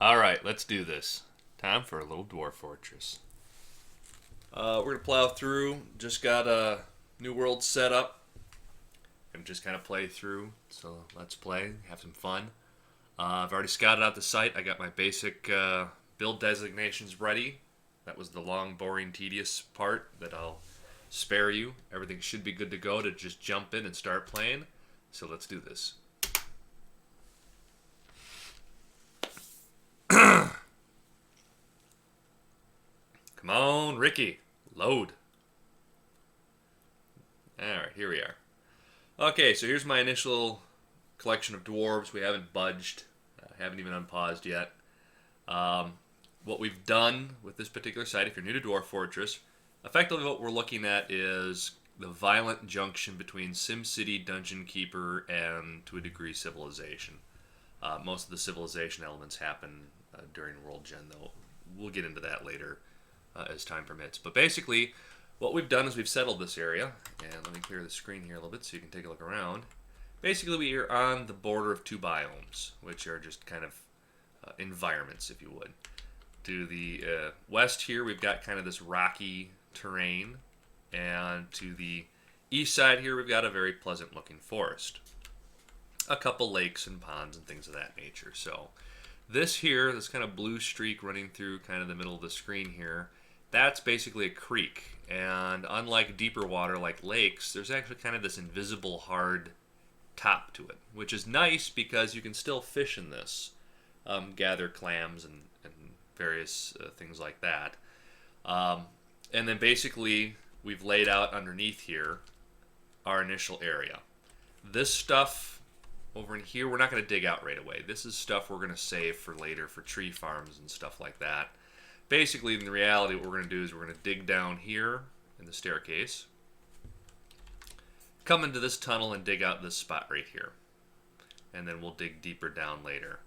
Alright, let's do this. Time for a little Dwarf Fortress. We're going to plow through. Just got a new world set up. And just kind of play through. So let's play, have some fun. I've already scouted out the site. I got my basic build designations ready. That was the long, boring, tedious part that I'll spare you. Everything should be good to go to just jump in and start playing. So let's do this. Come on, Ricky. Load. Alright, here we are. Okay, so here's my initial collection of dwarves. We haven't budged. Haven't even unpaused yet. What we've done with this particular site, if you're new to Dwarf Fortress, effectively what we're looking at is the violent junction between SimCity, Dungeon Keeper, and, to a degree, Civilization. Most of the Civilization elements happen during World Gen, though. We'll get into that later as time permits. But basically, what we've done is we've settled this area. And let me clear the screen here a little bit so you can take a look around. Basically, we are on the border of two biomes, which are just kind of environments, if you would. To the west here, we've got kind of this rocky terrain. And to the east side here, we've got a very pleasant-looking forest. A couple lakes and ponds and things of that nature. So this here, this kind of blue streak running through kind of the middle of the screen here, that's basically a creek. And unlike deeper water like lakes, there's actually kind of this invisible hard top to it, which is nice because you can still fish in this, gather clams and various things like that. And then basically we've laid out underneath here our initial area. This stuff over in here, we're not going to dig out right away. This is stuff we're going to save for later for tree farms and stuff like that. Basically, in reality, what we're going to do is we're going to dig down here in the staircase, come into this tunnel and dig out this spot right here. And then we'll dig deeper down later.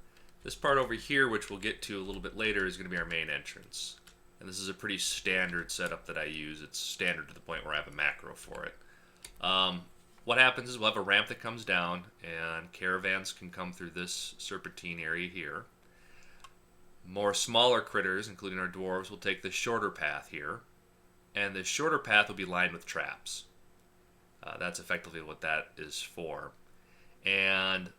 This part over here, which we'll get to a little bit later, is going to be our main entrance. And this is a pretty standard setup that I use. It's standard to the point where I have a macro for it. What happens is we'll have a ramp that comes down, and caravans can come through this serpentine area here. More smaller critters, including our dwarves, will take the shorter path here. And the shorter path will be lined with traps. That's effectively what that is for. And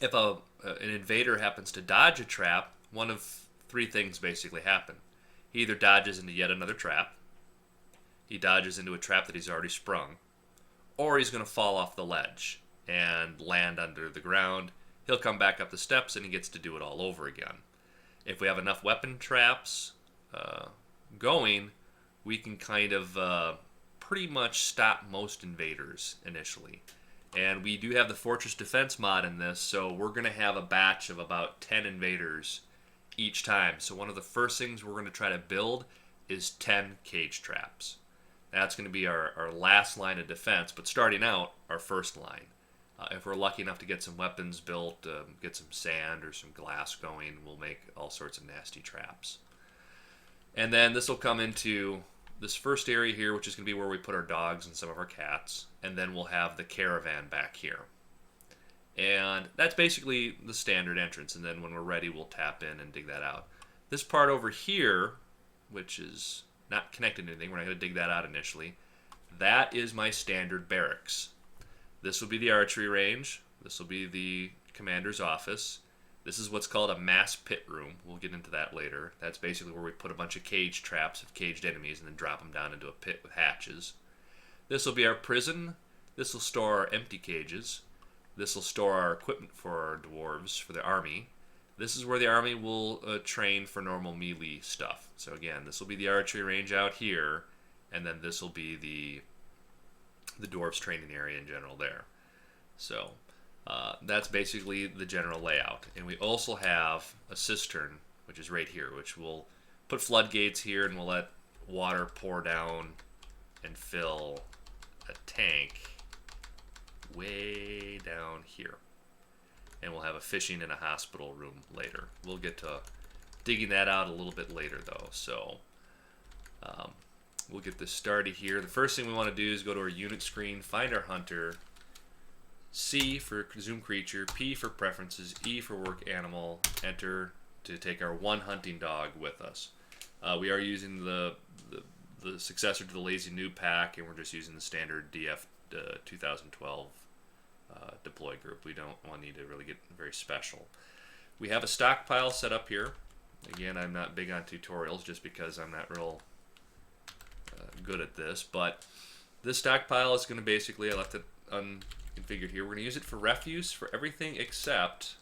if an invader happens to dodge a trap, one of three things basically happen. He either dodges into yet another trap, he dodges into a trap that he's already sprung, or he's going to fall off the ledge and land under the ground. He'll come back up the steps and he gets to do it all over again. If we have enough weapon traps going, we can kind of pretty much stop most invaders initially. And we do have the Fortress Defense mod in this, so we're going to have a batch of about 10 invaders each time. So one of the first things we're going to try to build is 10 cage traps. That's going to be our last line of defense, but starting out, our first line. If we're lucky enough to get some weapons built, get some sand or some glass going, we'll make all sorts of nasty traps. And then this will come into this first area here, which is going to be where we put our dogs and some of our cats. And then we'll have the caravan back here. And that's basically the standard entrance. And then when we're ready, we'll tap in and dig that out. This part over here, which is not connected to anything, we're not going to dig that out initially. That is my standard barracks. This will be the archery range. This will be the commander's office. This is what's called a mass pit room. We'll get into that later. That's basically where we put a bunch of cage traps of caged enemies and then drop them down into a pit with hatches. This will be our prison. This will store our empty cages. This will store our equipment for our dwarves, for the army. This is where the army will train for normal melee stuff. So again, this will be the archery range out here, and then this will be the dwarves training area in general there. So that's basically the general layout. And we also have a cistern, which is right here, which will put floodgates here and we'll let water pour down and fill a tank way down here. And we'll have a fishing and a hospital room later. We'll get to digging that out a little bit later though. So we'll get this started here. The first thing we want to do is go to our unit screen, find our hunter, C for consume creature, P for preferences, E for work animal, enter, to take our one hunting dog with us. We are using the successor to the Lazy Noob pack, and we're just using the standard DF 2012 deploy group. We don't need to really get very special. We have a stockpile set up here. Again, I'm not big on tutorials just because I'm not real good at this, but this stockpile is going to basically, I left it unconfigured here. We're going to use it for refuse for everything except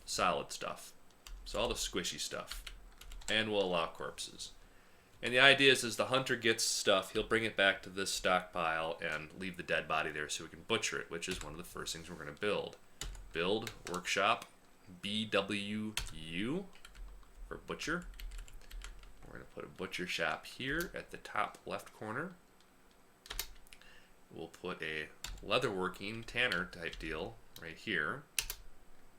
solid stuff. So all the squishy stuff. And we'll allow corpses. And the idea is as the hunter gets stuff, he'll bring it back to this stockpile and leave the dead body there so we can butcher it, which is one of the first things we're going to build. Build workshop BWU for butcher. We're going to put a butcher shop here at the top left corner. We'll put a leatherworking tanner type deal right here,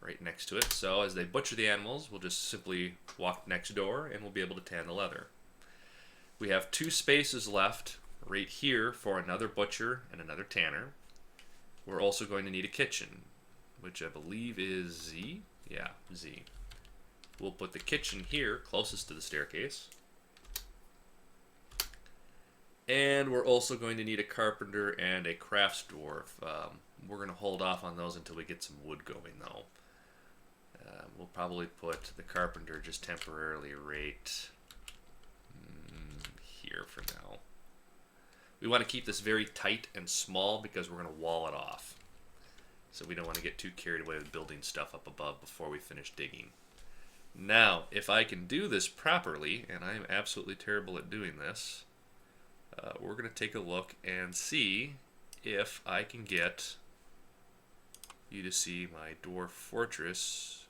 right next to it. So as they butcher the animals, we'll just simply walk next door and we'll be able to tan the leather. We have 2 spaces left right here for another butcher and another tanner. We're also going to need a kitchen, which I believe is Z. Yeah, Z. We'll put the kitchen here, closest to the staircase. And we're also going to need a carpenter and a crafts dwarf. We're going to hold off on those until we get some wood going, though. We'll probably put the carpenter just temporarily right here for now. We want to keep this very tight and small because we're going to wall it off. So we don't want to get too carried away with building stuff up above before we finish digging. Now, if I can do this properly, and I am absolutely terrible at doing this, we're going to take a look and see if I can get you to see my Dwarf Fortress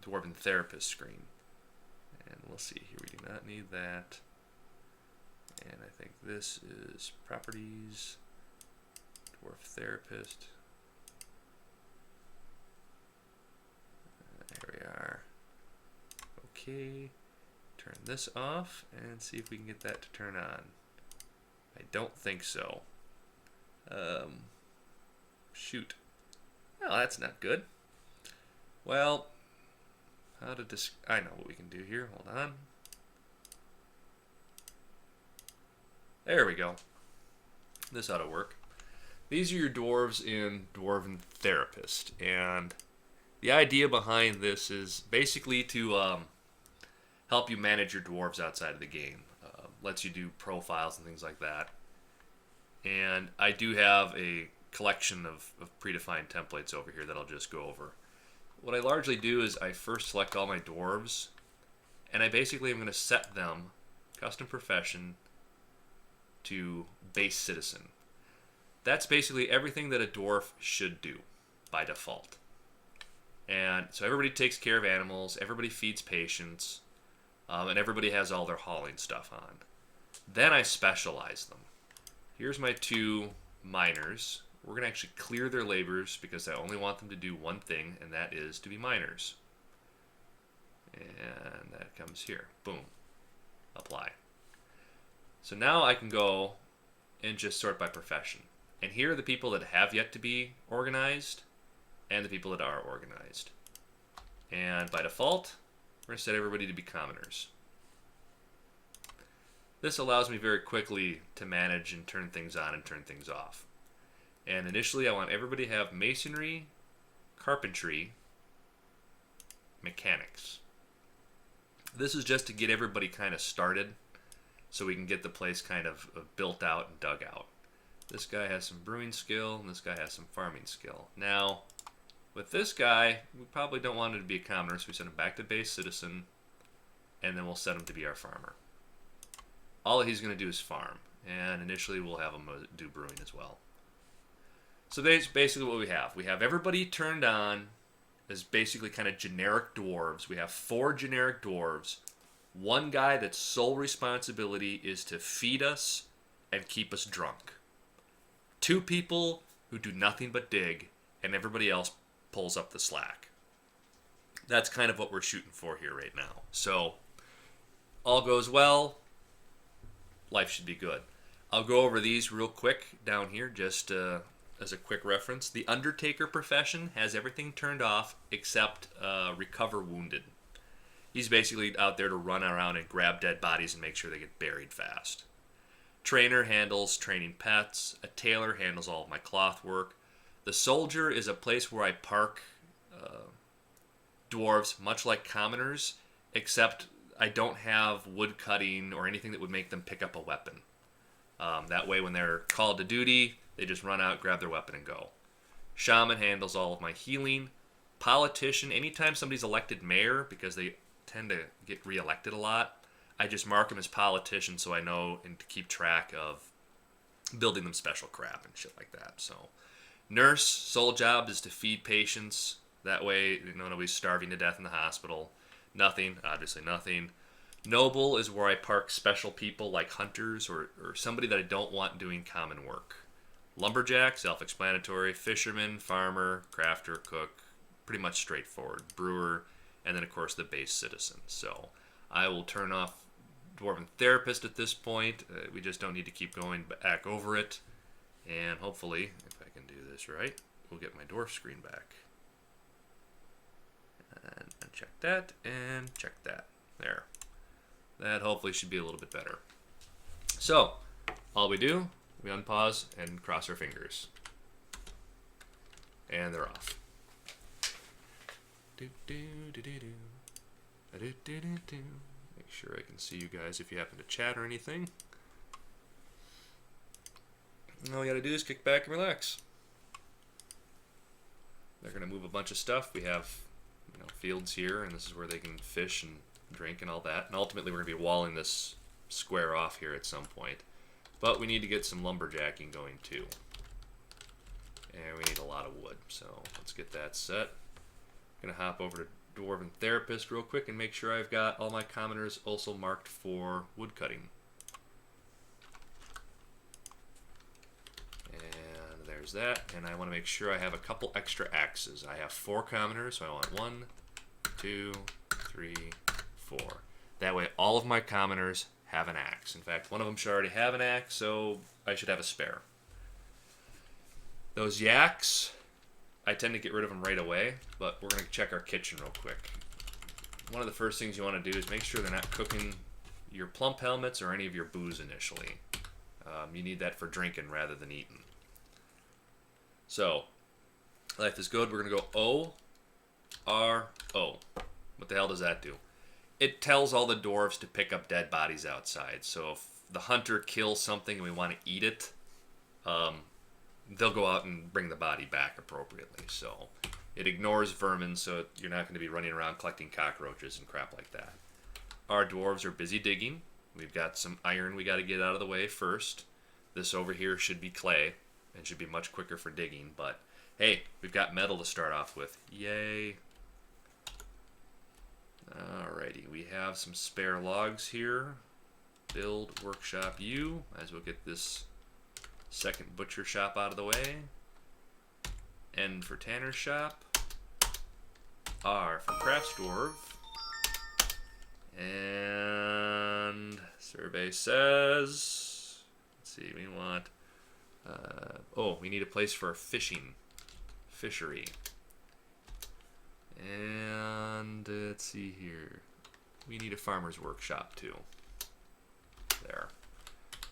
Dwarven Therapist screen. And we'll see here, we do not need that. And I think this is Properties, Dwarf Therapist. There we are. Okay. Turn this off and see if we can get that to turn on. I don't think so. Shoot. Well, that's not good. Well, I know what we can do here. Hold on. There we go. This ought to work. These are your dwarves in Dwarven Therapist, and the idea behind this is basically to help you manage your dwarves outside of the game. Lets you do profiles and things like that. And I do have a collection of predefined templates over here that I'll just go over. What I largely do is I first select all my dwarves, and I basically am going to set them, custom profession, to base citizen. That's basically everything that a dwarf should do by default. And so everybody takes care of animals, everybody feeds patients, and everybody has all their hauling stuff on. Then I specialize them. Here's my 2 miners. We're going to actually clear their labors because I only want them to do one thing, and that is to be miners. And that comes here. Boom. Apply. So now I can go and just sort by profession. And here are the people that have yet to be organized and the people that are organized. And by default, we're going to set everybody to be commoners. This allows me very quickly to manage and turn things on and turn things off. And initially I want everybody to have masonry, carpentry, mechanics. This is just to get everybody kind of started so we can get the place kind of built out and dug out. This guy has some brewing skill and this guy has some farming skill. Now, with this guy, we probably don't want him to be a commoner, so we send him back to base citizen, and then we'll set him to be our farmer. All he's going to do is farm, and initially we'll have him do brewing as well. So that's basically what we have. We have everybody turned on as basically kind of generic dwarves. We have 4 generic dwarves. One guy that's sole responsibility is to feed us and keep us drunk. 2 people who do nothing but dig, and everybody else pulls up the slack. That's kind of what we're shooting for here right now. So, all goes well, life should be good. I'll go over these real quick down here just to as a quick reference, the Undertaker profession has everything turned off except recover wounded. He's basically out there to run around and grab dead bodies and make sure they get buried fast. Trainer handles training pets. A tailor handles all of my cloth work. The soldier is a place where I park dwarves, much like commoners, except I don't have wood cutting or anything that would make them pick up a weapon. That way when they're called to duty, they just run out, grab their weapon, and go. Shaman handles all of my healing. Politician, anytime somebody's elected mayor, because they tend to get reelected a lot, I just mark them as politician so I know and to keep track of building them special crap and shit like that. So, nurse, sole job is to feed patients. That way, nobody's starving to death in the hospital. Nothing, obviously nothing. Noble is where I park special people like hunters or somebody that I don't want doing common work. Lumberjack, self-explanatory. Fisherman, farmer, crafter, cook, pretty much straightforward. Brewer, and then of course the base citizen. So I will turn off Dwarven Therapist at this point. We just don't need to keep going back over it. And hopefully, if I can do this right, we'll get my dwarf screen back. And check that, and check that. There. That hopefully should be a little bit better. So, all we do, we unpause and cross our fingers. And they're off. Make sure I can see you guys if you happen to chat or anything. All you gotta do is kick back and relax. They're gonna move a bunch of stuff. We have fields here, and this is where they can fish and drink and all that. And ultimately we're gonna be walling this square off here at some point. But we need to get some lumberjacking going too. And we need a lot of wood, so let's get that set. I'm gonna hop over to Dwarven Therapist real quick and make sure I've got all my commoners also marked for wood cutting. And there's that. And I want to make sure I have a couple extra axes. I have 4 commoners, so I want 1, 2, 3, 4. That way all of my commoners have an axe. In fact, one of them should already have an axe, so I should have a spare. Those yaks, I tend to get rid of them right away, but we're going to check our kitchen real quick. One of the first things you want to do is make sure they're not cooking your plump helmets or any of your booze initially. You need that for drinking rather than eating. So, life is good. We're going to go O-R-O. What the hell does that do? It tells all the dwarves to pick up dead bodies outside. So if the hunter kills something and we want to eat it, they'll go out and bring the body back appropriately. So it ignores vermin, so you're not going to be running around collecting cockroaches and crap like that. Our dwarves are busy digging. We've got some iron we got to get out of the way first. This over here should be clay and should be much quicker for digging, but hey, we've got metal to start off with. Yay. Alrighty, we have some spare logs here. Build workshop U, as we'll get this second butcher shop out of the way. N for tanner's shop. R for crafts dwarf. And survey says, let's see, we want, we need a place for a fishery. And let's see here, we need a farmer's workshop too. There.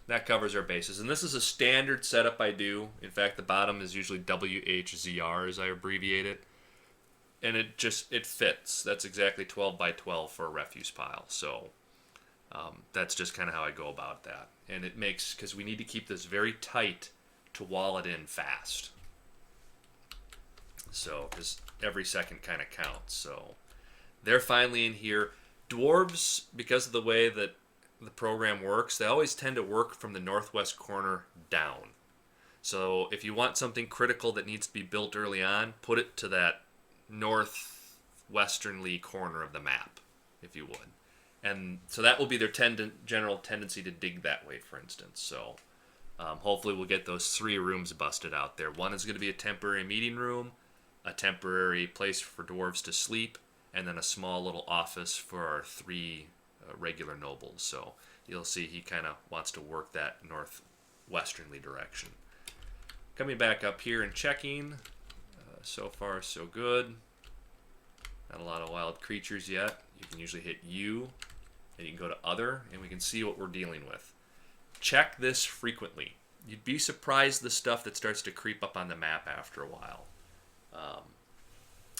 That covers our bases. And this is a standard setup I do. In fact, the bottom is usually WHZR as I abbreviate it. And it fits. That's exactly 12 by 12 for a refuse pile. So that's just kind of how I go about that. And it makes, because we need to keep this very tight to wall it in fast. So, because every second kind of counts. So they're finally in here. Dwarves, because of the way that the program works, they always tend to work from the northwest corner down. So if you want something critical that needs to be built early on, put it to that northwesternly corner of the map, if you would. And so that will be their general tendency to dig that way, for instance. So hopefully we'll get those 3 rooms busted out there. One is going to be a temporary meeting room, a temporary place for dwarves to sleep, and then a small little office for our 3 regular nobles. So you'll see he kind of wants to work that northwesternly direction. Coming back up here and checking. So far, so good. Not a lot of wild creatures yet. You can usually hit U, and you can go to Other, and we can see what we're dealing with. Check this frequently. You'd be surprised the stuff that starts to creep up on the map after a while.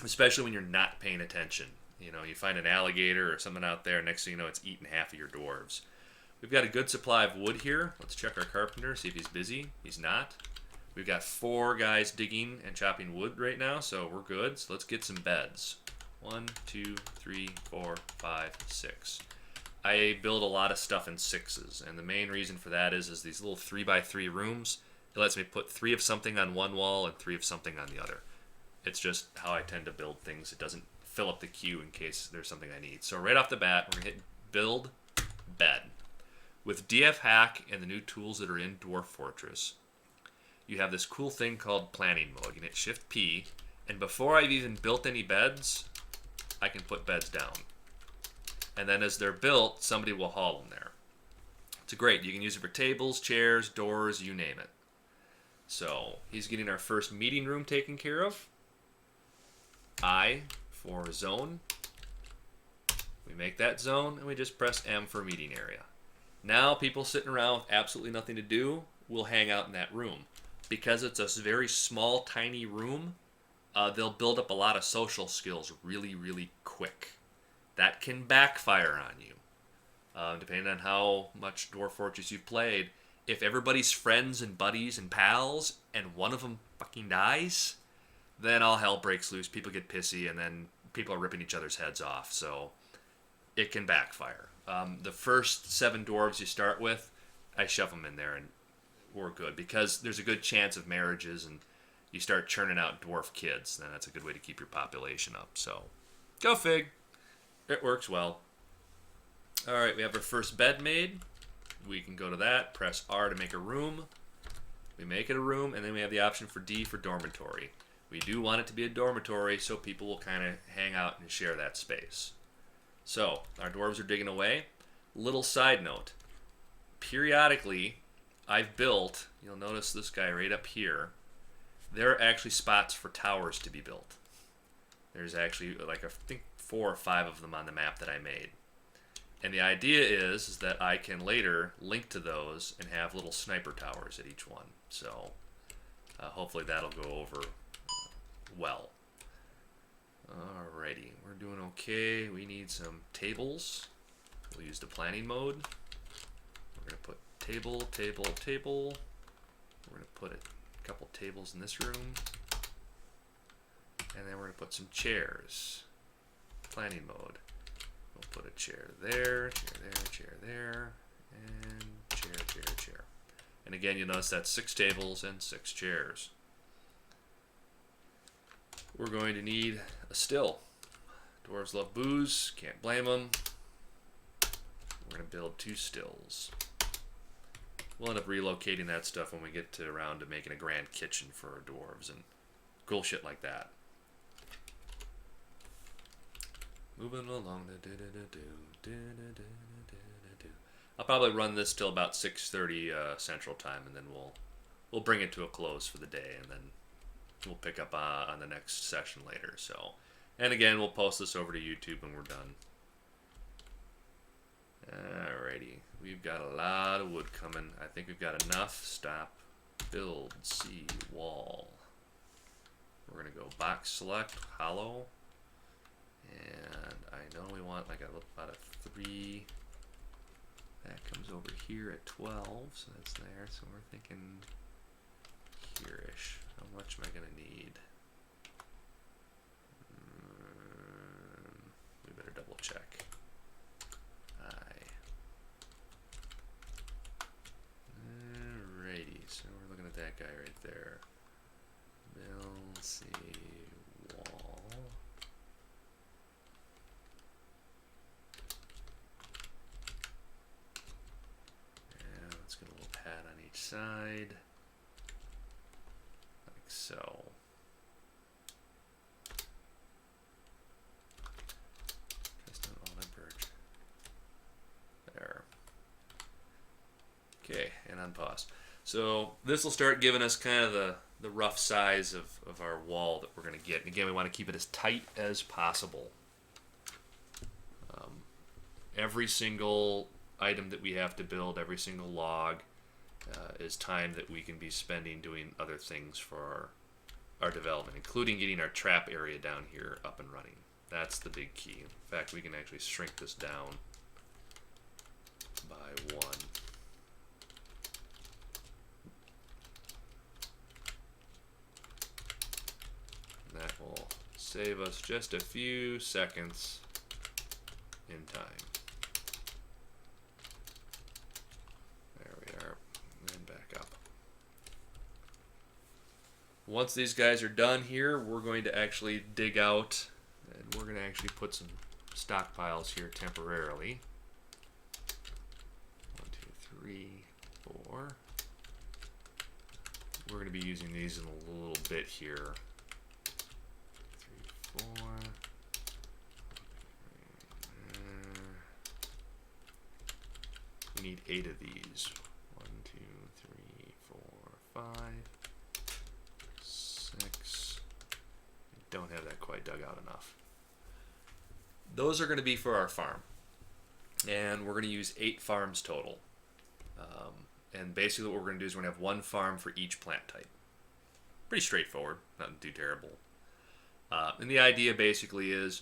Especially when you're not paying attention. You know, you find an alligator or something out there, next thing you know, it's eating half of your dwarves. We've got a good supply of wood here. Let's check our carpenter, see if he's busy. He's not. We've got 4 guys digging and chopping wood right now, so we're good. So let's get some beds. 1, 2, 3, 4, 5, 6. I build a lot of stuff in 6s, and the main reason for that is these little 3x3 rooms. It lets me put 3 of something on one wall and 3 of something on the other. It's just how I tend to build things. It doesn't fill up the queue in case there's something I need. So right off the bat, we're going to hit Build Bed. With DF Hack and the new tools that are in Dwarf Fortress, you have this cool thing called planning mode. You can hit Shift P, and before I've even built any beds, I can put beds down. And then as they're built, somebody will haul them there. It's great. You can use it for tables, chairs, doors, you name it. So he's getting our first meeting room taken care of. I for zone. We make that zone, and we just press M for meeting area. Now people sitting around with absolutely nothing to do will hang out in that room. Because it's a very small, tiny room, they'll build up a lot of social skills really, really quick. That can backfire on you. Depending on how much Dwarf Fortress you've played. If everybody's friends and buddies and pals, and one of them fucking dies, then all hell breaks loose. People get pissy, and then people are ripping each other's heads off. So it can backfire. The first 7 dwarves you start with, I shove them in there, and we're good. Because there's a good chance of marriages, and you start churning out dwarf kids. Then that's a good way to keep your population up. So go fig. It works well. Alright, we have our first bed made. We can go to that, press R to make a room. We make it a room, and then we have the option for D for dormitory. We do want it to be a dormitory so people will kind of hang out and share that space. So, our dwarves are digging away. Little side note. Periodically, I've built, you'll notice this guy right up here, there are actually spots for towers to be built. There's actually, like, I think 4 or 5 of them on the map that I made. And the idea is that I can later link to those and have little sniper towers at each one. So hopefully that'll go over well. Alrighty, we're doing okay. We need some tables. We'll use the planning mode. We're going to put table, table, table. We're going to put a couple tables in this room. And then we're going to put some chairs. Planning mode. We'll put a chair there, chair there, and chair, chair, chair. And again, you'll notice that's 6 tables and 6 chairs. We're going to need a still. Dwarves love booze, can't blame them. We're going to build 2 stills. We'll end up relocating that stuff when we get around to making a grand kitchen for our dwarves and cool shit like that. Moving along. I'll probably run this till about 6:30 Central Time, and then we'll bring it to a close for the day, and then we'll pick up on the next session later. So, and again, we'll post this over to YouTube when we're done. Alrighty, we've got a lot of wood coming. I think we've got enough. Stop, build, C, wall. We're gonna go box select, hollow. And I know we want like about a 3. That comes over here at 12, so that's there. So we're thinking here-ish. How much am I going to need? We better double check. Alrighty, so we're looking at that guy right there. Build, C, wall. Side, like so. Just on all that birch. There. Okay, and unpause. So this will start giving us kind of the rough size of our wall that we're going to get. And again, we want to keep it as tight as possible. Every single item that we have to build, every single log, is time that we can be spending doing other things for our development, including getting our trap area down here up and running. That's the big key. In fact, we can actually shrink this down by 1. That will save us just a few seconds in time. There we are, and back up. Once these guys are done here, we're going to actually dig out, and we're going to actually put some stockpiles here temporarily. 1, 2, 3, 4. We're going to be using these in a little bit here. 3, 4. We need 8 of these. 1, 2, 3, 4, 5, 6. I don't have that quite dug out enough. Those are going to be for our farm. And we're going to use 8 farms total. And basically what we're going to do is we're going to have 1 farm for each plant type. Pretty straightforward, nothing too terrible. And the idea basically is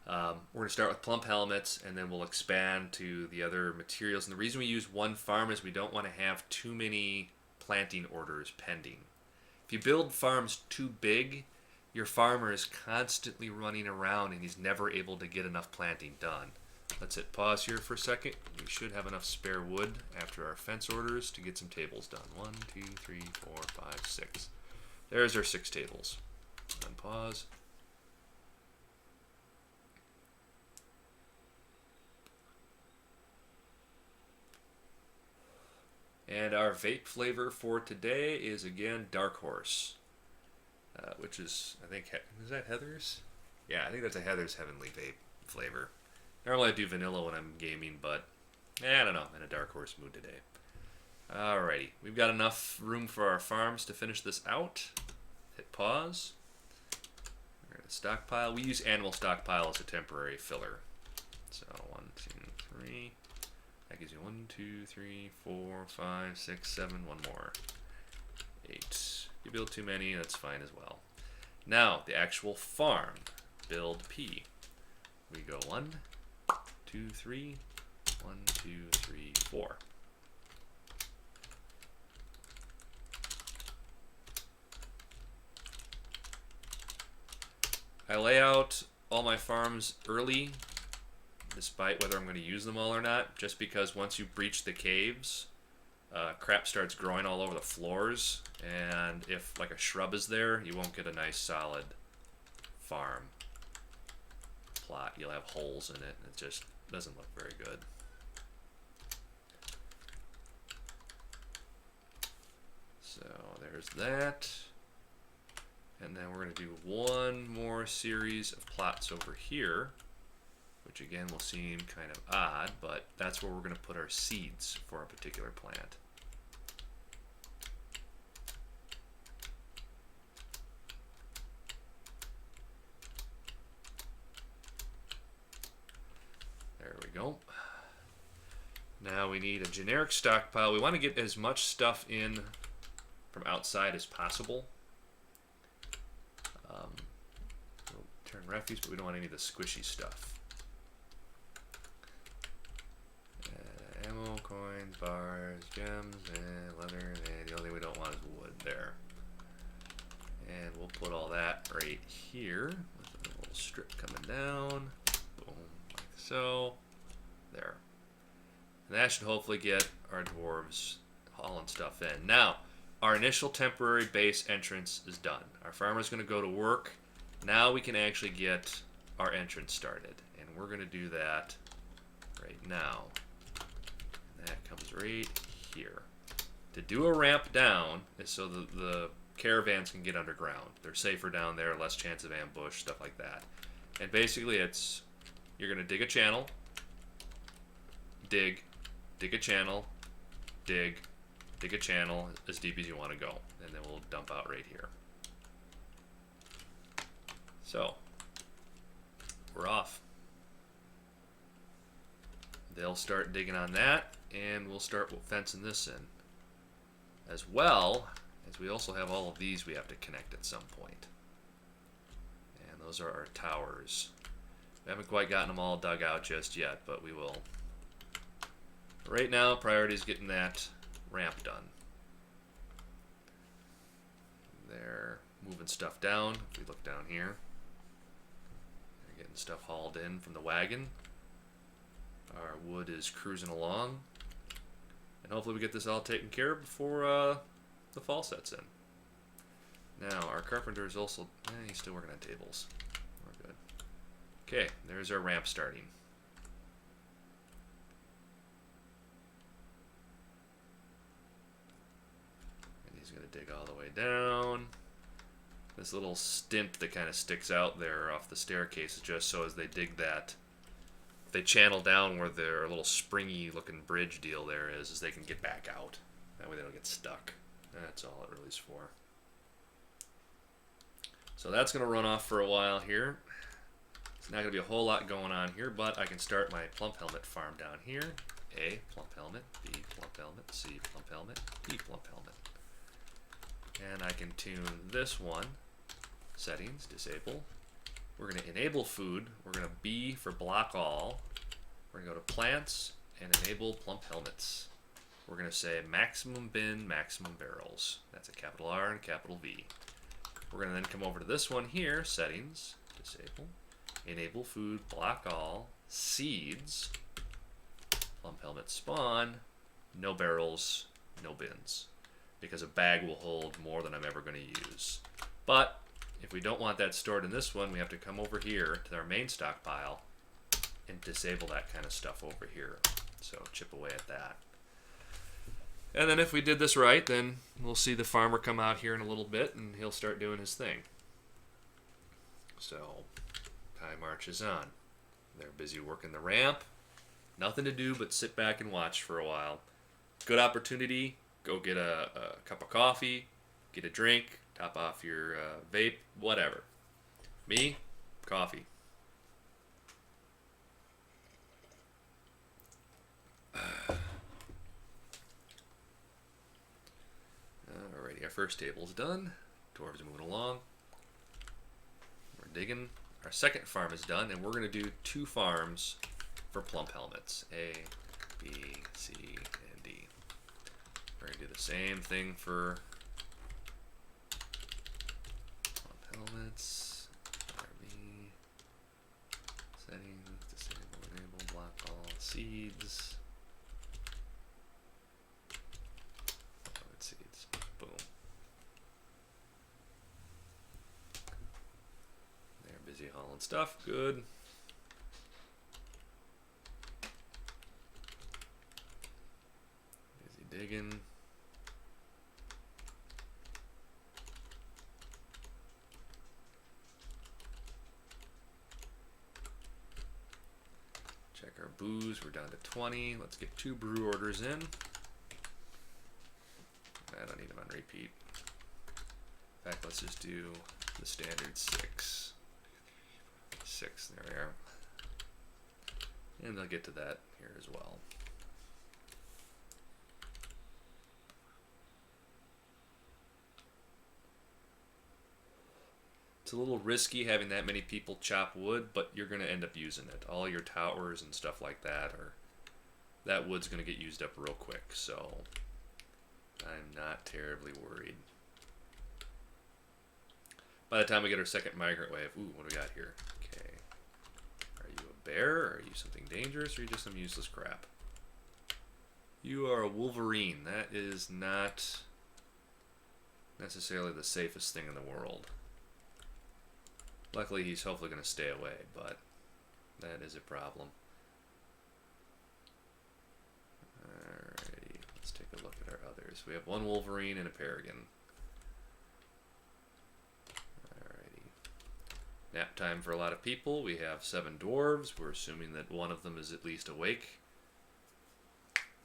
we're going to start with plump helmets, and then we'll expand to the other materials. And the reason we use 1 farm is we don't want to have too many planting orders pending. If you build farms too big, your farmer is constantly running around and he's never able to get enough planting done. Let's hit pause here for a second. We should have enough spare wood after our fence orders to get some tables done. 1, 2, 3, 4, 5, 6. There's our 6 tables. Unpause. And our vape flavor for today is again Dark Horse, which is, I think, is that Heather's? Yeah, I think that's a Heather's Heavenly Vape flavor. Normally I do vanilla when I'm gaming, but I don't know, I'm in a Dark Horse mood today. Alrighty, we've got enough room for our farms to finish this out. Hit pause. We're going to stockpile. We use animal stockpile as a temporary filler. So 1, 2, 3. That gives you 1, 2, 3, 4, 5, 6, 7. 1 more. 8. If you build too many, that's fine as well. Now, the actual farm. Build P. We go 1, 2, 3. 1, 2, 3, 4. I lay out all my farms early, despite whether I'm going to use them all or not, just because once you breach the caves, crap starts growing all over the floors, and if like a shrub is there, you won't get a nice solid farm plot. You'll have holes in it, and it just doesn't look very good. So there's that. And then we're going to do 1 more series of plots over here, which again will seem kind of odd, but that's where we're going to put our seeds for a particular plant. There we go. Now we need a generic stockpile. We want to get as much stuff in from outside as possible. We'll turn refuse, but we don't want any of the squishy stuff. Ammo, coins, bars, gems, and leather, and the only thing we don't want is wood there. And we'll put all that right here with a little strip coming down. Boom, like so. There. And that should hopefully get our dwarves hauling stuff in. Now, our initial temporary base entrance is done. Our farmer's going to go to work. Now we can actually get our entrance started. And we're going to do that right now. And that comes right here. To do a ramp down is so the caravans can get underground. They're safer down there, less chance of ambush, stuff like that. And basically it's, you're going to dig a channel, dig a channel, dig, dig a channel as deep as you want to go, and then we'll dump out right here. So, we're off. They'll start digging on that, and we'll start fencing this in. As well as we also have all of these we have to connect at some point. And those are our towers. We haven't quite gotten them all dug out just yet, but we will. Right now, priority is getting that ramp done. They're moving stuff down. If we look down here, they're getting stuff hauled in from the wagon. Our wood is cruising along. And hopefully we get this all taken care of before the fall sets in. Now, our carpenter is also... he's still working on tables. We're good. Okay, there's our ramp starting. And he's going to dig all the way down. This little stint that kind of sticks out there off the staircase is just so as they dig that, they channel down where their little springy looking bridge deal there is they can get back out. That way they don't get stuck. That's all it really is for. So that's going to run off for a while here. It's not going to be a whole lot going on here, but I can start my plump helmet farm down here. A, plump helmet. B, plump helmet. C, plump helmet. D, plump helmet. And I can tune this one. Settings, disable. We're going to enable food. We're going to B for block all. We're going to go to plants and enable plump helmets. We're going to say maximum bin, maximum barrels. That's a capital R and capital V. We're going to then come over to this one here, settings, disable, enable food, block all, seeds, plump helmet spawn, no barrels, no bins. Because a bag will hold more than I'm ever going to use. But if we don't want that stored in this one, we have to come over here to our main stockpile and disable that kind of stuff over here. So chip away at that. And then if we did this right, then we'll see the farmer come out here in a little bit and he'll start doing his thing. So time marches on. They're busy working the ramp. Nothing to do but sit back and watch for a while. Good opportunity. Go get a cup of coffee, get a drink, top off your vape, whatever. Me, coffee. Alrighty, our first table's done. Dwarves are moving along. We're digging. Our second farm is done, and we're going to do 2 farms for plump helmets. A, B, C, and D. We're going to do the same thing for plump helmets. RB. Settings, disable, enable, block all, seeds. Seeds. Boom. They're busy hauling stuff. Good. Busy digging. Check our booze. We're down to 20. Let's get 2 brew orders in. I don't need them on repeat. In fact, let's just do the standard 6. 6, there we are. And they'll get to that here as well. It's a little risky having that many people chop wood, but you're going to end up using it. All your towers and stuff like that, that wood's going to get used up real quick, so I'm not terribly worried. By the time we get our second migrant wave, ooh, what do we got here? Okay. Are you a bear? Or are you something dangerous? Or are you just some useless crap? You are a wolverine. That is not necessarily the safest thing in the world. Luckily, he's hopefully going to stay away, but that is a problem. Alrighty, let's take a look at our others. We have 1 wolverine and a peregrine. Alrighty. Nap time for a lot of people. We have 7 dwarves. We're assuming that one of them is at least awake.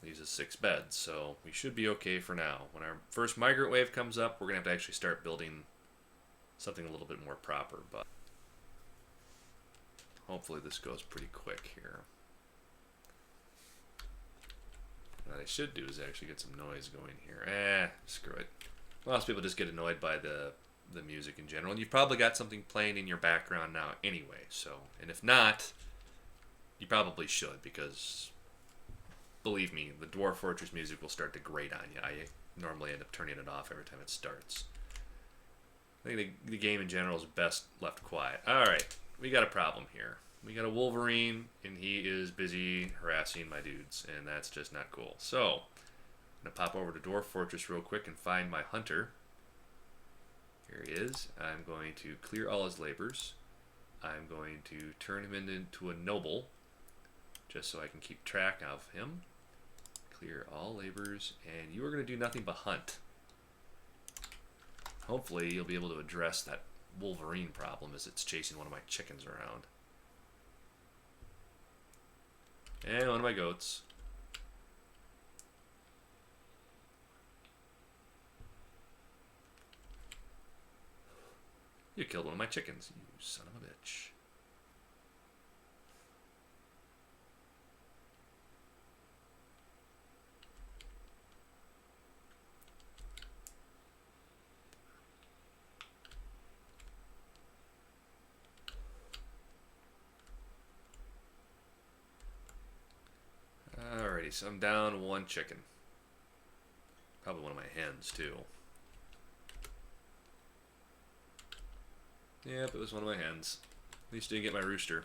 These are 6 beds, so we should be okay for now. When our first migrant wave comes up, we're going to have to actually start building something a little bit more proper, but hopefully this goes pretty quick here. What I should do is actually get some noise going here. Screw it. Most people just get annoyed by the music in general, and you've probably got something playing in your background now anyway, so, and if not, you probably should, because believe me, the Dwarf Fortress music will start to grate on you. I normally end up turning it off every time it starts. I think the game in general is best left quiet. Alright, we got a problem here. We got a Wolverine, and he is busy harassing my dudes, and that's just not cool. So, I'm going to pop over to Dwarf Fortress real quick and find my hunter. Here he is. I'm going to clear all his labors. I'm going to turn him into a noble, just so I can keep track of him. Clear all labors, and you are going to do nothing but hunt. Hopefully you'll be able to address that Wolverine problem as it's chasing one of my chickens around. And one of my goats. You killed one of my chickens, you son of a bitch. Alrighty, so I'm down 1 chicken. Probably one of my hens, too. Yep, it was one of my hens. At least I didn't get my rooster.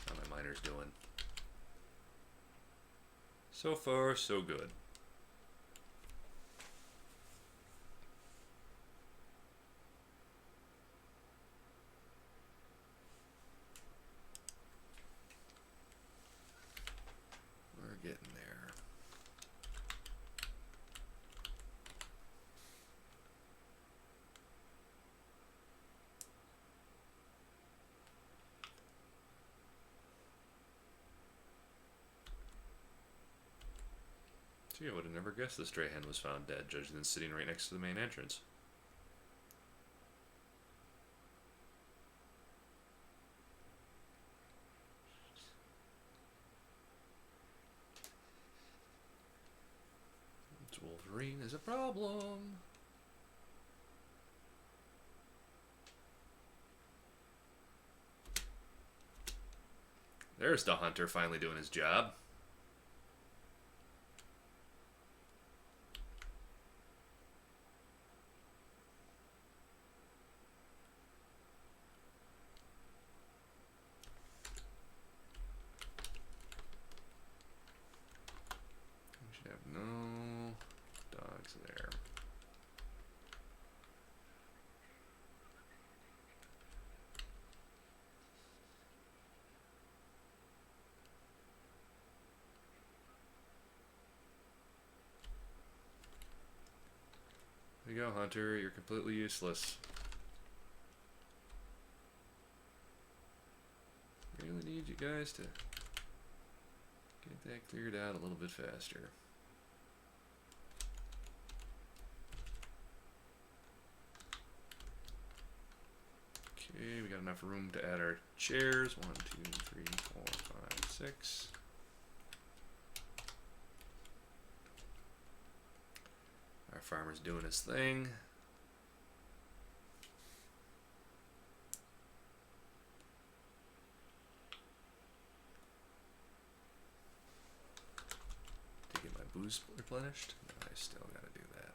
How my miner's doing? So far, so good. Getting there. Gee, I would have never guessed the stray hen was found dead, judging than sitting right next to the main entrance. Wolverine is a problem. There's the hunter finally doing his job. We should have no dogs there. There you go, Hunter. You're completely useless. Really need you guys to get that cleared out a little bit faster. Okay, we got enough room to add our chairs. 1, 2, 3, 4, 5, 6. Our farmer's doing his thing. To get my booze replenished? No, I still gotta do that.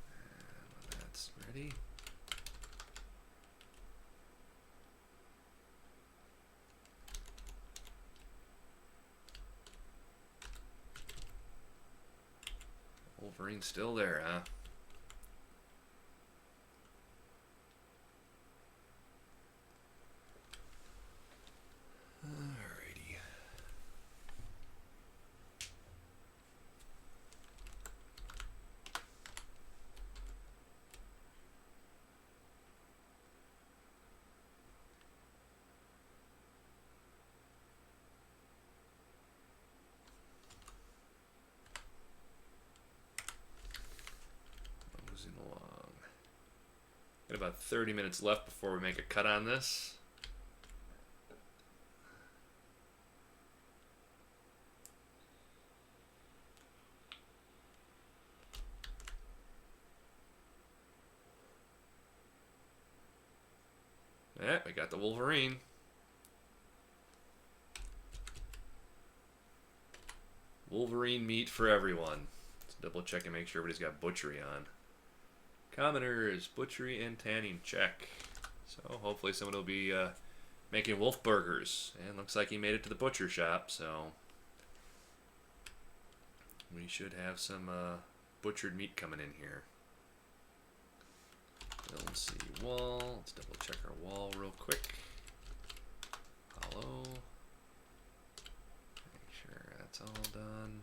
And when that's ready. Wolverine's still there, huh? Alrighty. We have about 30 minutes left before we make a cut on this. Yeah, we got the Wolverine. Wolverine meat for everyone. Let's double check and make sure everybody's got butchery on. Commoners, butchery and tanning, check. So hopefully someone will be making wolf burgers. And looks like he made it to the butcher shop, so we should have some butchered meat coming in here. Build C wall. Let's double check our wall real quick. Hollow. Make sure that's all done.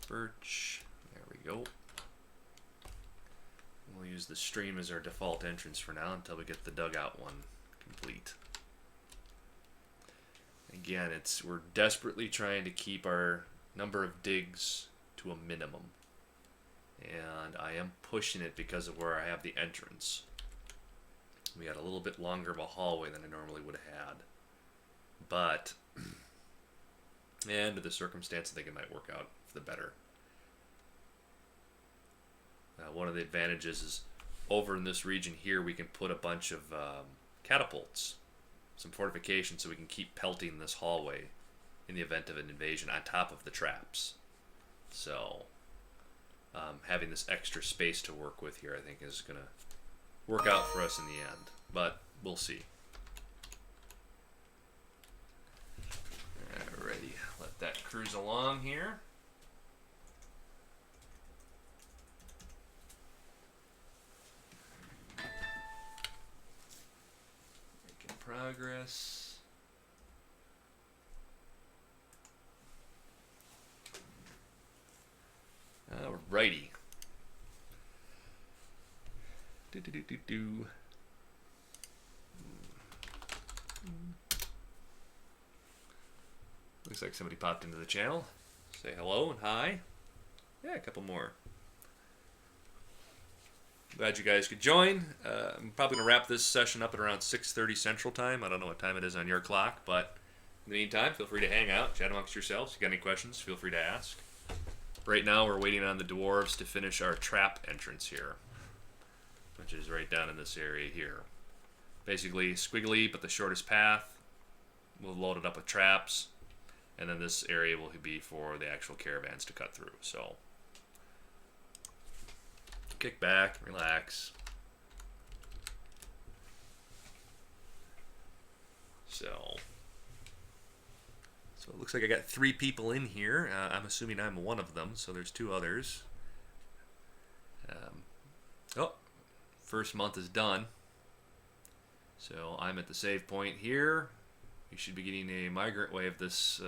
Birch. There we go. We'll use the stream as our default entrance for now until we get the dugout one complete. Again, we're desperately trying to keep our number of digs to a minimum. And I am pushing it because of where I have the entrance. We had a little bit longer of a hallway than I normally would have had. But, and under the circumstance, I think it might work out for the better. One of the advantages is over in this region here, we can put a bunch of catapults, some fortifications, so we can keep pelting this hallway in the event of an invasion on top of the traps. So, having this extra space to work with here, I think, is going to work out for us in the end. But we'll see. Alrighty, let that cruise along here. Making progress. Alrighty. Looks like somebody popped into the channel. Say hello and hi. Yeah, a couple more. Glad you guys could join. I'm probably going to wrap this session up at around 6:30 Central Time. I don't know what time it is on your clock, but in the meantime, feel free to hang out, chat amongst yourselves. If you got any questions, feel free to ask. Right now, we're waiting on the dwarves to finish our trap entrance here, which is right down in this area here. Basically, squiggly, but the shortest path. We'll load it up with traps, and then this area will be for the actual caravans to cut through. So, kick back, relax. So it looks like I got 3 people in here. I'm assuming I'm one of them, so there's 2 others. First month is done. So I'm at the save point here. We should be getting a migrant wave this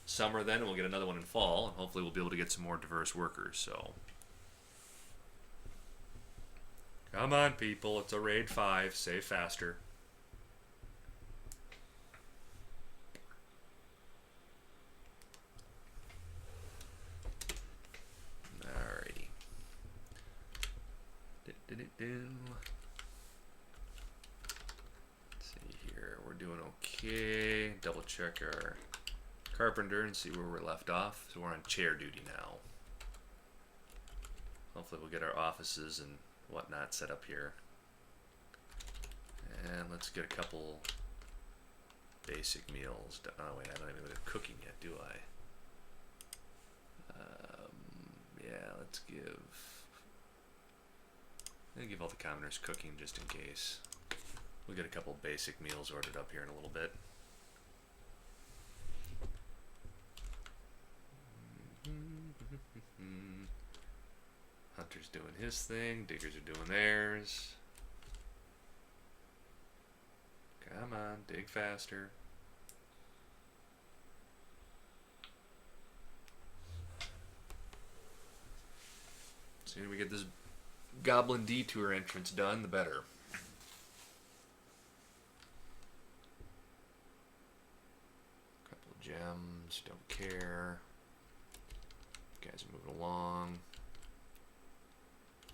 summer then, and we'll get another one in fall, and hopefully we'll be able to get some more diverse workers. So come on, people, it's a raid 5. Save faster. Let's see here, we're doing okay. Double check our carpenter and see where we're left off. So we're on chair duty now. Hopefully we'll get our offices and whatnot set up here. And let's get a couple basic meals. Oh wait, I don't even have cooking yet, do I? Yeah, let's give all the commoners cooking just in case. We'll get a couple basic meals ordered up here in a little bit. Hunter's doing his thing, diggers are doing theirs. Come on, dig faster. The sooner we get this Goblin Detour entrance done, the better. Couple of gems, don't care. Guys are moving along.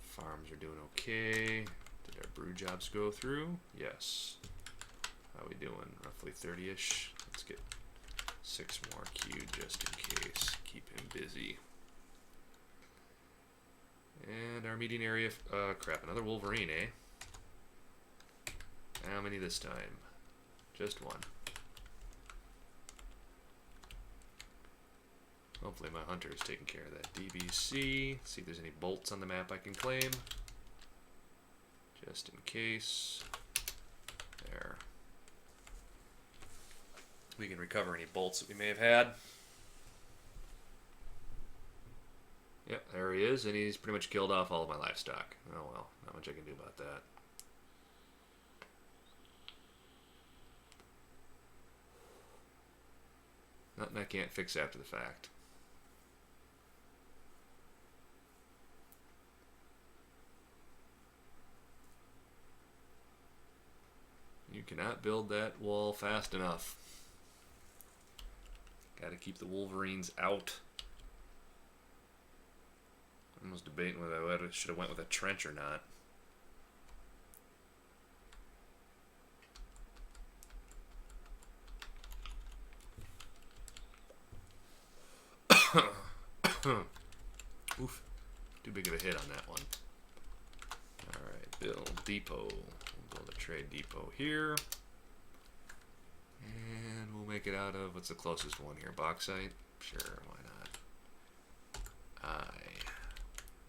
Farms are doing okay. Did our brew jobs go through? Yes. How we doing? Roughly 30-ish. Let's get 6 more queued just in case. Keep him busy. And our meeting area, crap, another Wolverine, eh? How many this time? Just one. Hopefully my hunter is taking care of that DBC. See if there's any bolts on the map I can claim. Just in case. There. We can recover any bolts that we may have had. Yep, there he is, and he's pretty much killed off all of my livestock. Oh well, not much I can do about that. Nothing I can't fix after the fact. You cannot build that wall fast enough. Gotta keep the Wolverines out. I was debating whether I should have went with a trench or not. Oof. Too big of a hit on that one. Alright, build depot. We'll build a trade depot here. And we'll make it out of, what's the closest one here? Bauxite? Sure, why not?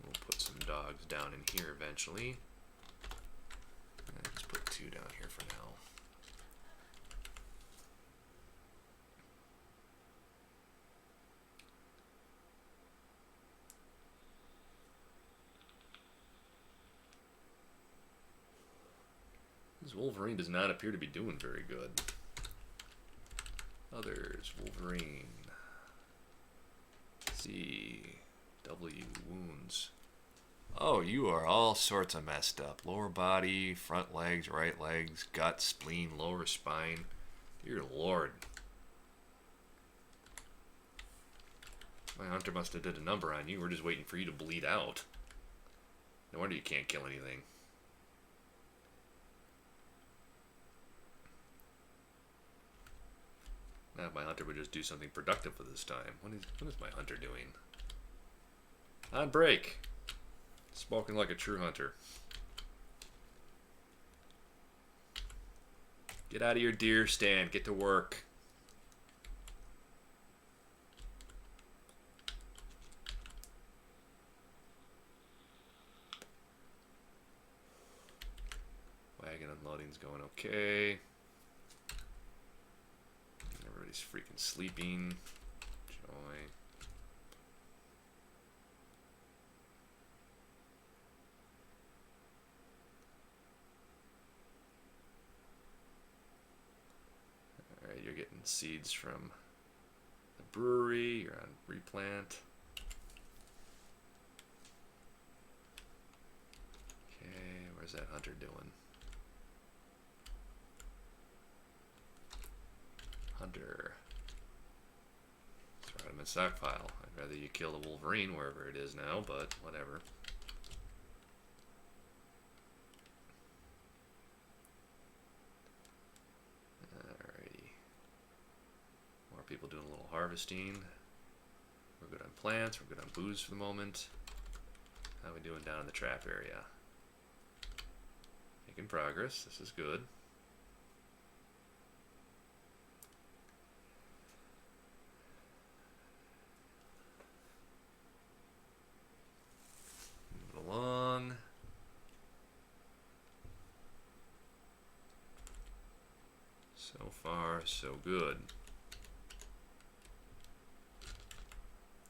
We'll put some dogs down in here eventually. And just put 2 down here for now. This Wolverine does not appear to be doing very good. Others, Wolverine. C. W. Wounds. Oh, you are all sorts of messed up. Lower body, front legs, right legs, gut, spleen, lower spine. Dear Lord. My hunter must have did a number on you. We're just waiting for you to bleed out. No wonder you can't kill anything. Now my hunter would just do something productive for this time. What is my hunter doing? On break. Spoken like a true hunter. Get out of your deer stand. Get to work. Wagon unloading's going okay. Everybody's freaking sleeping. Joy. Alright, you're getting seeds from the brewery. You're on replant. Okay, where's that hunter doing? Hunter. Throw him in stockpile. I'd rather you kill the Wolverine wherever it is now, but whatever. Alrighty. More people doing a little harvesting. We're good on plants, we're good on booze for the moment. How are we doing down in the trap area? Making progress, this is good. Along. So far, so good.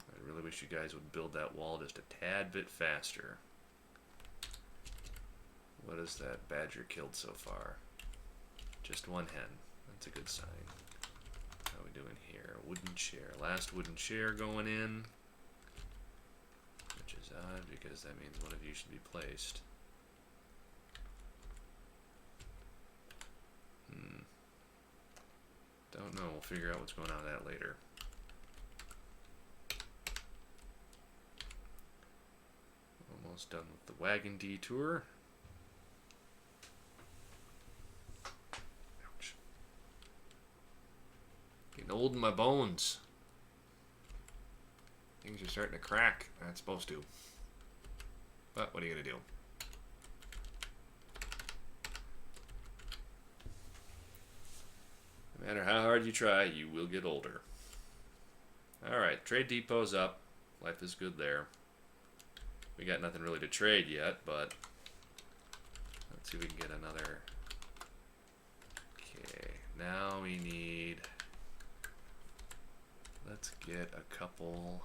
I really wish you guys would build that wall just a tad bit faster. What is that badger killed so far? Just one hen. That's a good sign. How are we doing here? Wooden chair. Last wooden chair going in. Which is odd because that means one of you should be placed. Don't know. We'll figure out what's going on with that later. Almost done with the wagon detour. old in my bones. Things are starting to crack. That's supposed to. But what are you going to do? No matter how hard you try, you will get older. Alright, trade depot's up. Life is good there. We got nothing really to trade yet, but let's see if we can get another. Okay, now we need. Let's get a couple.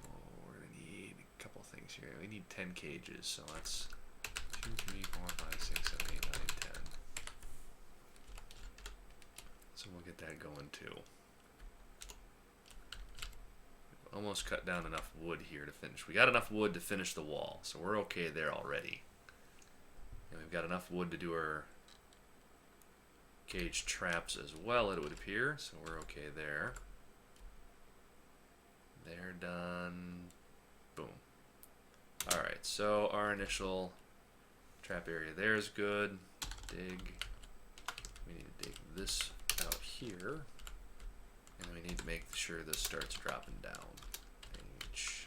Oh, we're gonna need a couple things here. We need 10 cages, so that's 2, 3, 4, 5, 6, 7, 8, 9, 10. So we'll get that going too. Almost cut down enough wood here to finish. We got enough wood to finish the wall, so we're okay there already. And we've got enough wood to do our cage traps as well, it would appear, so we're okay there. They're done. Boom. Alright, so our initial trap area there is good. Dig. We need to dig this out here. And we need to make sure this starts dropping down. H.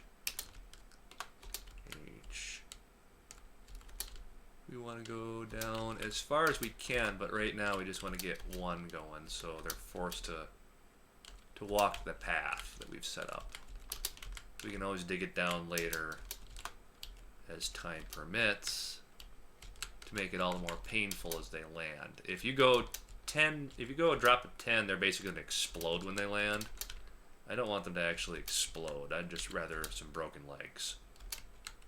We want to go down as far as we can, but right now we just want to get one going, so they're forced to walk the path that we've set up. We can always dig it down later as time permits to make it all the more painful as they land. If you go a drop of 10, they're basically going to explode when they land. I don't want them to actually explode. I'd just rather some broken legs.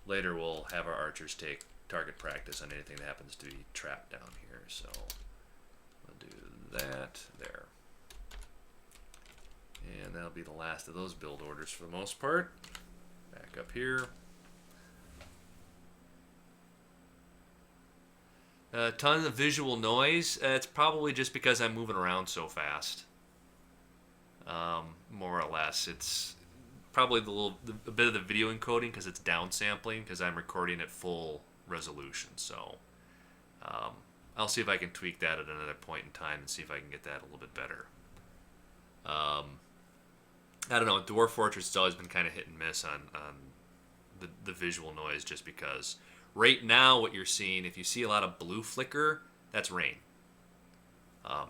Later we'll have our archers take target practice on anything that happens to be trapped down here. So we'll do that there. And that'll be the last of those build orders for the most part. Back up here. Tons of visual noise. It's probably just because I'm moving around so fast. More or less. It's probably a bit of the video encoding because it's downsampling because I'm recording at full resolution. So I'll see if I can tweak that at another point in time and see if I can get that a little bit better. I don't know. Dwarf Fortress has always been kind of hit and miss on the visual noise just because right now what you're seeing, if you see a lot of blue flicker, that's rain.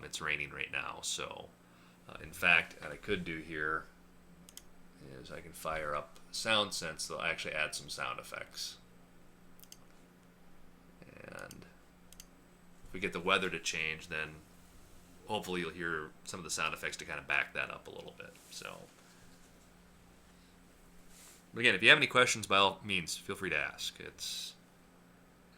It's raining right now. So in fact, what I could do here is I can fire up Sound Sense. They'll actually add some sound effects. And if we get the weather to change, then hopefully you'll hear some of the sound effects to kind of back that up a little bit. So, but again, if you have any questions, by all means, feel free to ask.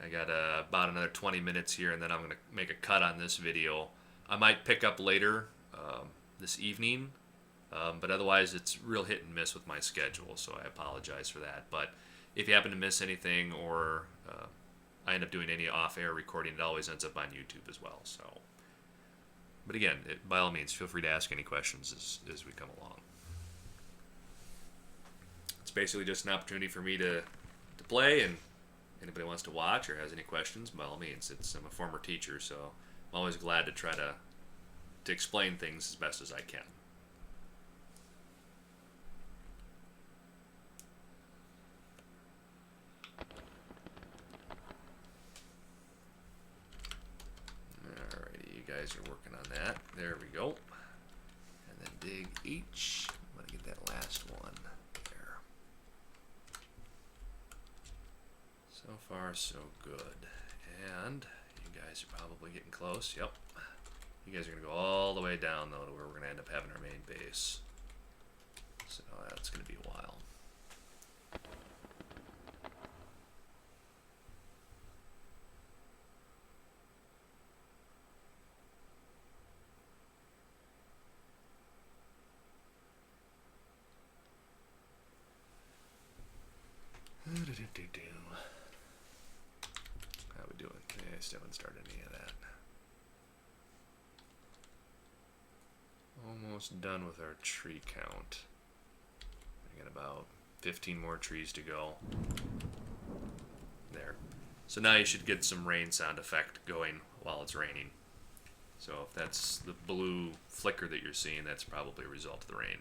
I got about another 20 minutes here, and then I'm going to make a cut on this video. I might pick up later this evening, but otherwise it's real hit and miss with my schedule, so I apologize for that. But if you happen to miss anything or I end up doing any off-air recording, it always ends up on YouTube as well. So, but again, by all means, feel free to ask any questions as we come along. It's basically just an opportunity for me to play, and anybody wants to watch or has any questions, by all means. I'm a former teacher, so I'm always glad to try to explain things as best as I can. Alrighty, you guys are working on that. There we go. And then dig H. I'm going to get that last one there. So far, so good. And you guys are probably getting close. Yep. You guys are going to go all the way down, though, to where we're going to end up having our main base. So that's going to be a while. How we doing? Yeah, I still haven't started any of that. Almost done with our tree count. I got about 15 more trees to go. There. So now you should get some rain sound effect going while it's raining. So if that's the blue flicker that you're seeing, that's probably a result of the rain.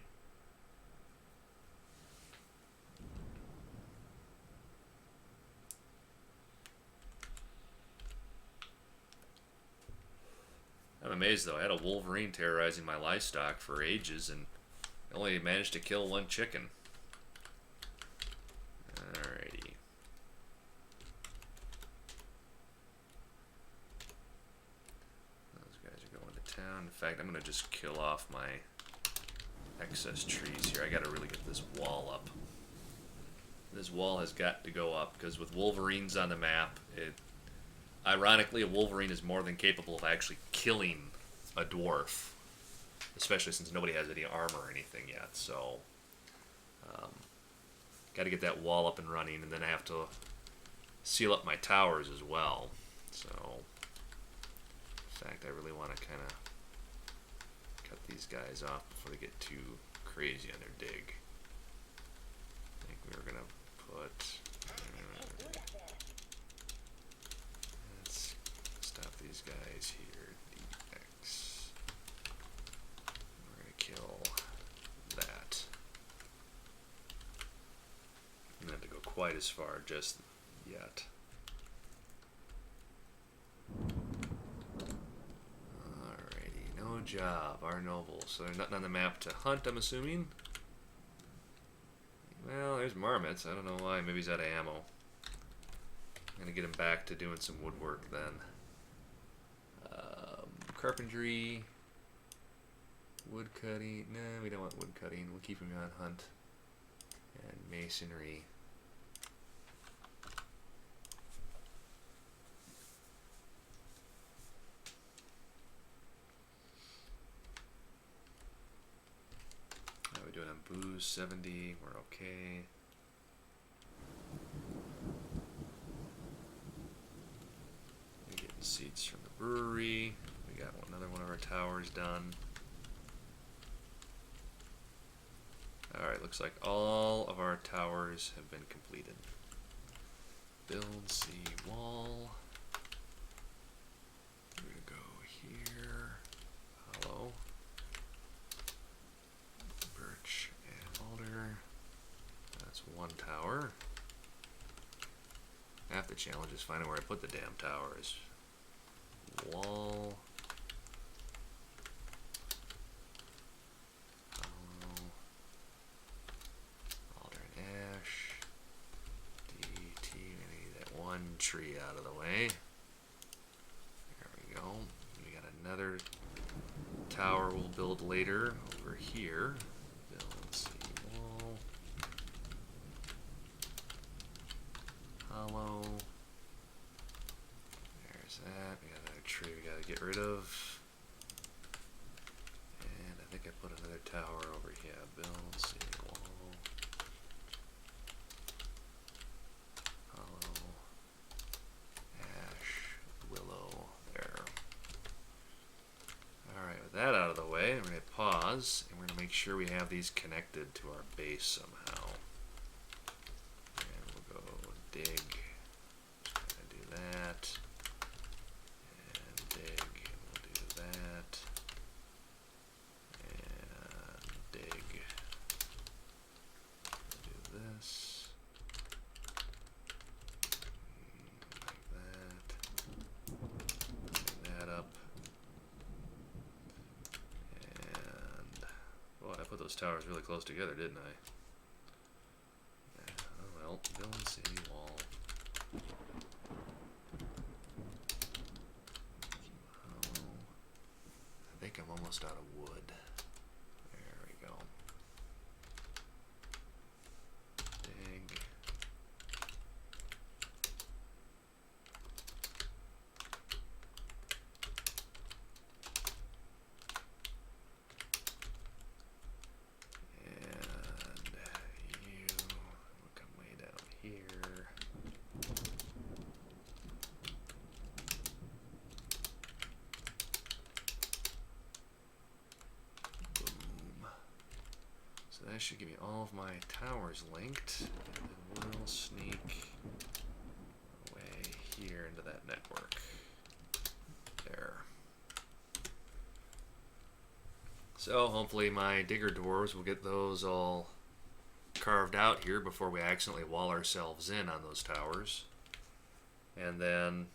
I'm amazed though. I had a wolverine terrorizing my livestock for ages and I only managed to kill one chicken. Alrighty. Those guys are going to town. In fact, I'm going to just kill off my excess trees here. I got to really get this wall up. This wall has got to go up because with wolverines on the map, ironically, a wolverine is more than capable of actually killing a dwarf, especially since nobody has any armor or anything yet. So, got to get that wall up and running, and then I have to seal up my towers as well. So, in fact, I really want to kind of cut these guys off before they get too crazy on their dig. I think we were going to put... let's stop these guys here. DX. We're going to kill that. I'm not to go quite as far just yet. Alrighty, no job, our nobles. So there's nothing on the map to hunt, I'm assuming. Well, there's marmots. I don't know why. Maybe he's out of ammo. I'm gonna get him back to doing some woodwork then. Carpentry, wood cutting. No, we don't want wood cutting. We'll keep him on hunt. And masonry. How are we doing on booze? 70. We're okay. We're getting seeds from the brewery. We got another one of our towers done. Alright, looks like all of our towers have been completed. Build sea wall. We're going to go here. Hollow. Birch and alder. That's one tower. Half the challenge is finding where I put the damn towers. Wall. Tree out of the way. There we go. We got another tower we'll build later over here. Build sea wall. Hollow. There's that. We got another tree we gotta get rid of. And I think I put another tower over here. Build sea wall. That out of the way, we're going to pause, and we're going to make sure we have these connected to our base somehow. And we'll go dig, just going to do that, and dig, and we'll do that, and dig, we'll do this, like that, bring that up. I put those towers really close together, didn't I? Yeah, oh well, build city wall. Oh, I think I'm almost out of wood. There we go. Dig. That should give me all of my towers linked, and then we'll sneak away here into that network. There. So hopefully my digger dwarves will get those all carved out here before we accidentally wall ourselves in on those towers. And then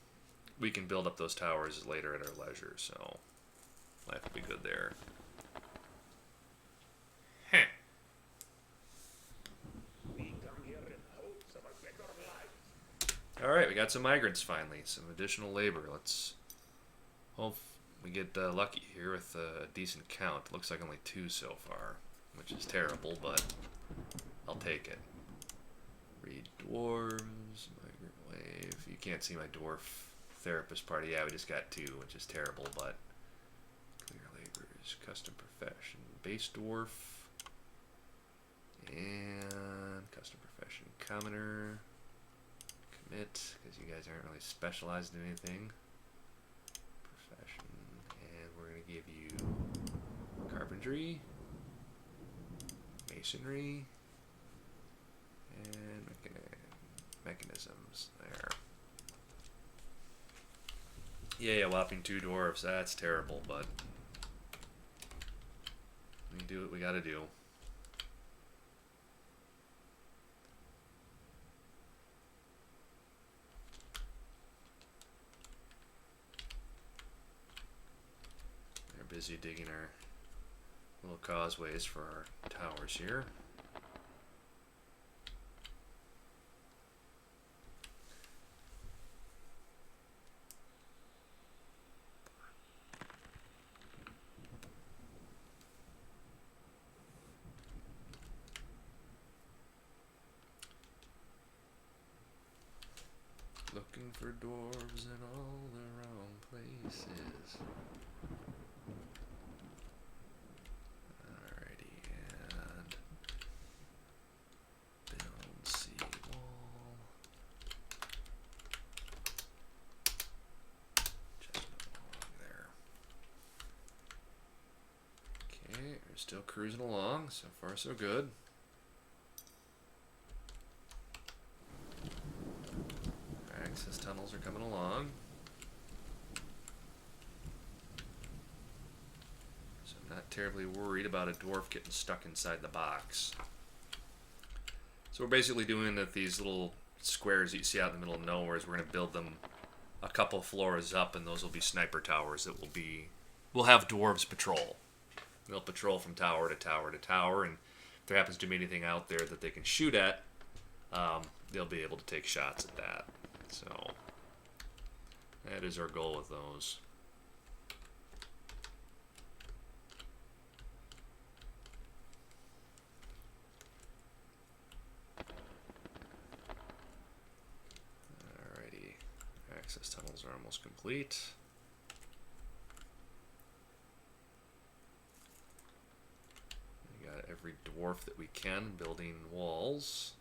we can build up those towers later at our leisure, so life will be good there. Heh. Alright, we got some migrants finally, some additional labor. Let's hope we get lucky here with a decent count. It looks like only 2 so far, which is terrible, but I'll take it. Read dwarves, migrant wave. You can't see my dwarf therapist party. Yeah, we just got 2, which is terrible, but clear labors, custom profession, base dwarf, and custom profession, commoner, commit, because you guys aren't really specialized in anything. Profession, and we're going to give you carpentry, masonry, and mechanisms there. Yeah, whopping 2 dwarves. That's terrible, but we do what we gotta do. They're busy digging our little causeways for our towers here. Looking for dwarves in all the wrong places. Alrighty, and build seawall. Just along there. Okay, we're still cruising along. So far, so good. Access tunnels are coming along. So I'm not terribly worried about a dwarf getting stuck inside the box. So we're basically doing that these little squares that you see out in the middle of nowhere is we're going to build them a couple floors up, and those will be sniper towers that we'll have dwarves patrol. They'll patrol from tower to tower to tower, and if there happens to be anything out there that they can shoot at, they'll be able to take shots at that. So that is our goal with those. Alrighty, access tunnels are almost complete. We got every dwarf that we can building walls.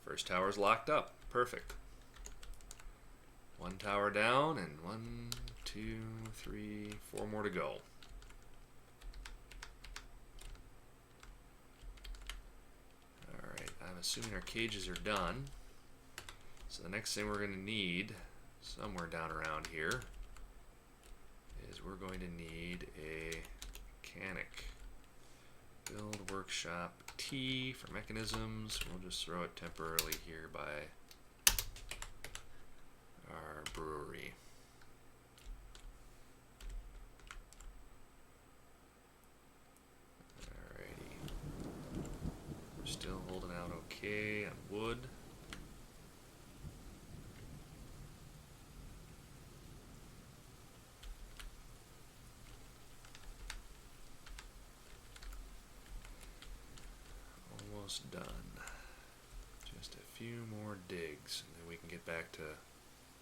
First tower's locked up. Perfect. 1 tower down, and 1, 2, 3, 4 more to go. Alright, I'm assuming our cages are done. So the next thing we're going to need, somewhere down around here, is we're going to need a mechanic. Build workshop T for mechanisms. We'll just throw it temporarily here by our brewery. Alrighty. We're still holding out okay on wood. Almost done. Just a few more digs, and then we can get back to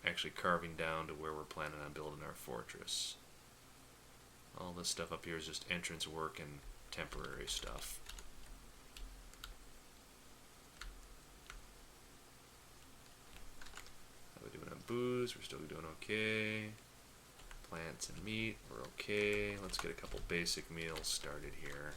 actually carving down to where we're planning on building our fortress. All this stuff up here is just entrance work and temporary stuff. How are we doing on booze? We're still doing okay. Plants and meat, we're okay. Let's get a couple basic meals started here.